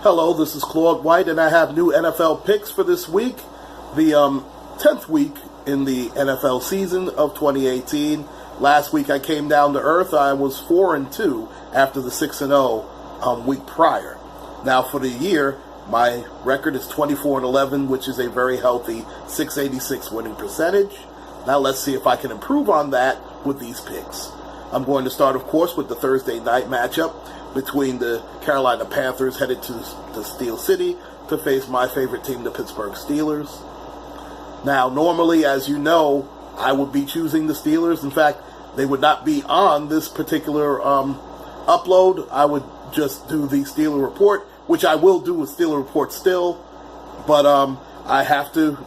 Hello, this is Claude White, and I have new NFL picks for this week, the 10th week in the NFL season of 2018. Last week I came down to earth. I was 4-2 after the 6-0 week prior. Now for the year, my record is 24-11, which is a very healthy 686 winning percentage. Now let's see if I can improve on that with these picks. I'm going to start, of course, with the Thursday night matchup between the Carolina Panthers headed to Steel City to face my favorite team, the Pittsburgh Steelers. Now, normally, as you know, I would be choosing the Steelers. In fact, they would not be on this particular upload. I would just do the Steeler Report, which I will do with Steeler Report still. But I have to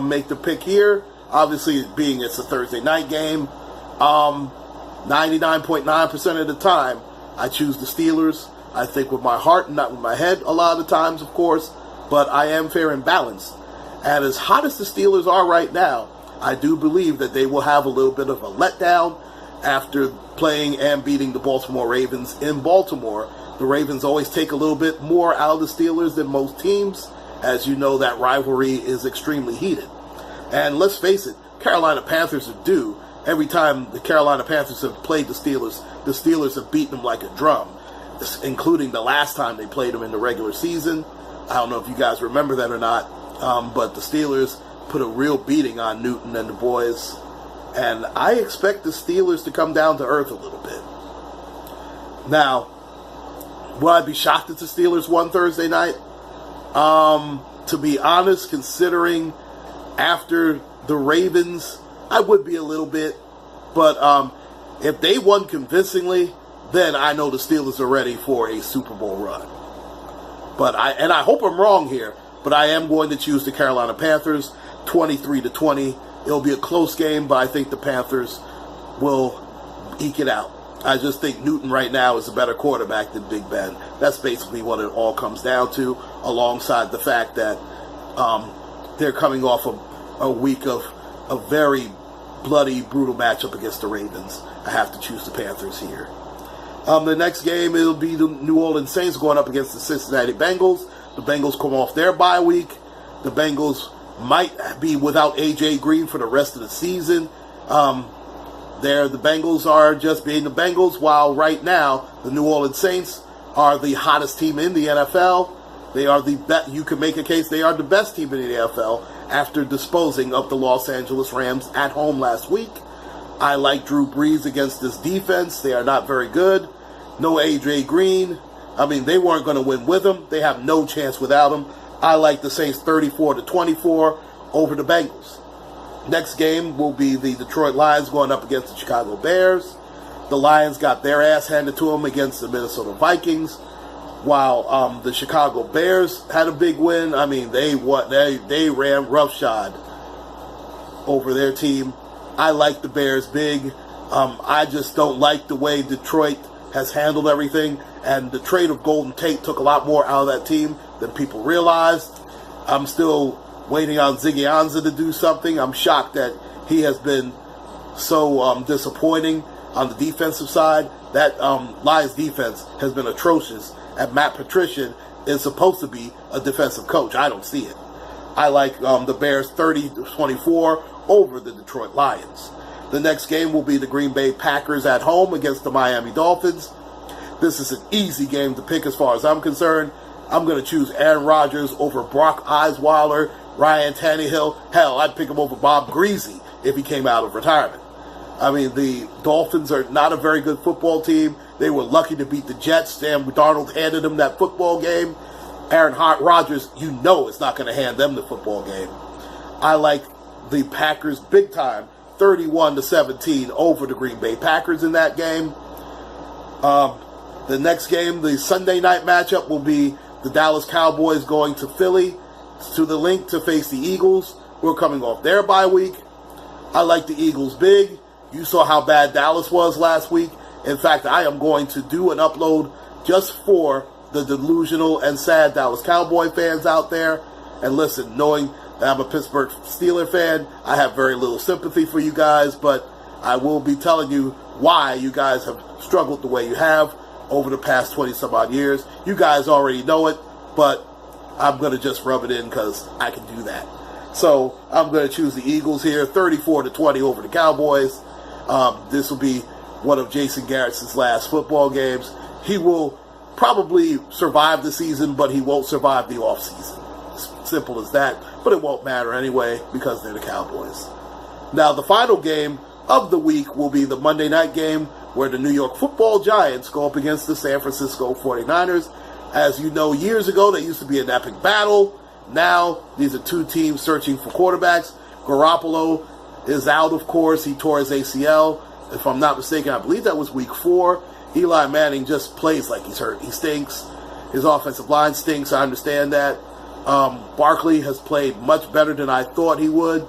make the pick here. Obviously, being it's a Thursday night game, 99.9% of the time, I choose the Steelers. I think with my heart and not with my head a lot of the times, of course, but I am fair and balanced. And as hot as the Steelers are right now, I do believe that they will have a little bit of a letdown after playing and beating the Baltimore Ravens in Baltimore. The Ravens always take a little bit more out of the Steelers than most teams. As you know, that rivalry is extremely heated. And let's face it, Carolina Panthers are due. Every time the Carolina Panthers have played the Steelers have beaten them like a drum, including the last time they played them in the regular season. I don't know if you guys remember that or not, but the Steelers put a real beating on Newton and the boys, and I expect the Steelers to come down to earth a little bit. Now, will I be shocked if the Steelers won Thursday night? To be honest, considering after the Ravens, I would be a little bit, but if they won convincingly, then I know the Steelers are ready for a Super Bowl run. But I hope I'm wrong here, but I am going to choose the Carolina Panthers, 23-20. It'll be a close game, but I think the Panthers will eke it out. I just think Newton right now is a better quarterback than Big Ben. That's basically what it all comes down to, alongside the fact that they're coming off a week of a very bloody, brutal matchup against the Ravens. I have to choose the Panthers here. The next game, it'll be the New Orleans Saints going up against the Cincinnati Bengals. The Bengals come off their bye week. The Bengals might be without A.J. Green for the rest of the season. The Bengals are just being the Bengals, while right now the New Orleans Saints are the hottest team in the NFL. They are the best. You can make a case they are the best team in the NFL after disposing of the Los Angeles Rams at home last week. I like Drew Brees against this defense. They are not very good. No A.J. Green. I mean, they weren't going to win with him. They have no chance without him. I like the Saints 34-24 over the Bengals. Next game will be the Detroit Lions going up against the Chicago Bears. The Lions got their ass handed to them against the Minnesota Vikings, while the Chicago Bears had a big win. I mean, they ran roughshod over their team. I like the Bears big. I just don't like the way Detroit has handled everything, and the trade of Golden Tate took a lot more out of that team than people realized. I'm still waiting on Ziggy Ansah to do something. I'm shocked that he has been so disappointing on the defensive side. That Lions defense has been atrocious, and Matt Patricia is supposed to be a defensive coach. I don't see it. I like the Bears 30-24 over the Detroit Lions. The next game will be the Green Bay Packers at home against the Miami Dolphins. This is an easy game to pick as far as I'm concerned. I'm going to choose Aaron Rodgers over Brock Osweiler, Ryan Tannehill. Hell, I'd pick him over Bob Greasy if he came out of retirement. I mean, the Dolphins are not a very good football team. They were lucky to beat the Jets. Sam Darnold handed them that football game. Aaron Rodgers, you know, is not going to hand them the football game. I like the Packers big time, 31-17 over the Green Bay Packers in that game. The next game, the Sunday night matchup, will be the Dallas Cowboys going to Philly to the Link to face the Eagles, who are coming off their bye week. I like the Eagles big. You saw how bad Dallas was last week. In fact, I am going to do an upload just for the delusional and sad Dallas Cowboy fans out there. And listen, knowing that I'm a Pittsburgh Steelers fan, I have very little sympathy for you guys, but I will be telling you why you guys have struggled the way you have. over the past 20-some-odd years. You guys already know it, but I'm going to just rub it in because I can do that. So I'm going to choose the Eagles here, 34-20 over the Cowboys. This will be one of Jason Garrett's last football games. He will probably survive the season, but he won't survive the offseason. Simple as that. But it won't matter anyway because they're the Cowboys. Now, the final game of the week will be the Monday night game where the New York Football Giants go up against the San Francisco 49ers. As you know, years ago, they used to be an epic battle. Now, these are two teams searching for quarterbacks. Garoppolo is out, of course. He tore his ACL. If I'm not mistaken, I believe that was week 4. Eli Manning just plays like he's hurt. He stinks. His offensive line stinks. I understand that. Barkley has played much better than I thought he would.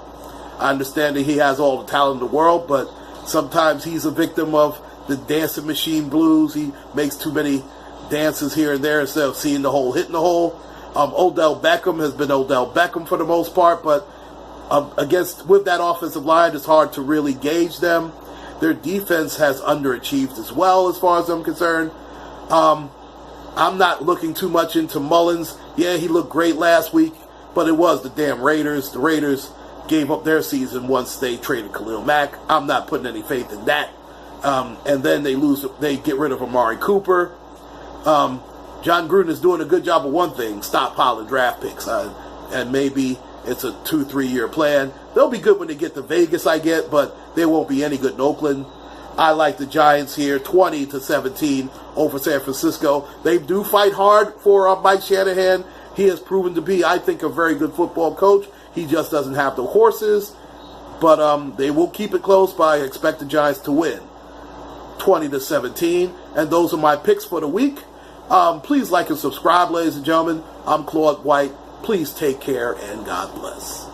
I understand that he has all the talent in the world, but sometimes he's a victim of the dancing machine blues. He makes too many dances here and there instead of seeing the hole, hitting the hole. Odell Beckham has been Odell Beckham for the most part, but with that offensive line, it's hard to really gauge them. Their defense has underachieved as well, as far as I'm concerned. I'm not looking too much into Mullins. Yeah, he looked great last week, but it was the damn Raiders. The Raiders gave up their season once they traded Khalil Mack. I'm not putting any faith in that. And then they get rid of Amari Cooper. John Gruden is doing a good job of one thing, stockpiling draft picks. And maybe it's a 2-3 year plan. They'll be good when they get to Vegas, I get, but they won't be any good in Oakland. I like the Giants here, 20-17 over San Francisco. They do fight hard for Mike Shanahan. He has proven to be, I think, a very good football coach. He just doesn't have the horses. But they will keep it close, but I expect the Giants to win, 20-17. And those are my picks for the week. Please like and subscribe, ladies and gentlemen. I'm Claude White. Please take care and God bless.